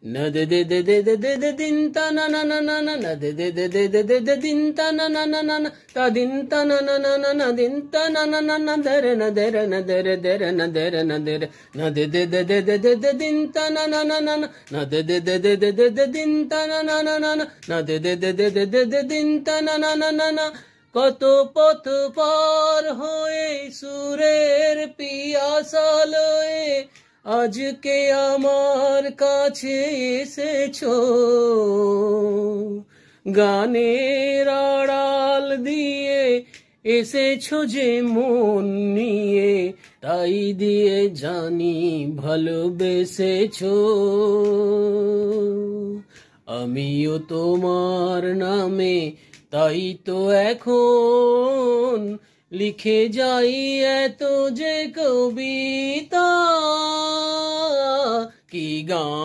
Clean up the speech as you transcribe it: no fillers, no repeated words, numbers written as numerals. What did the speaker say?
na de de de de de de de din ta na na na na na na de de de de de de de din ta na na na na na ta din ta na na na na na din ta na na na na de re na de re na de re de re na de re na de re na de de de de de de de din ta na na na na na de de de de de de de din ta na na na na na de de de de de de de din ta na na na na na কত পথ পার হয়ে সুরের পিয়াসা লয়ে আজকে আমার কাছে এসেছো গানের আড়াল দিয়ে এসেছো যে মন নিয়ে তাই দিয়ে জানি ভালোবেসেছো আমিও তোমার নামে তাই তো এখন লিখে যাই এত যে কবিতা কি গান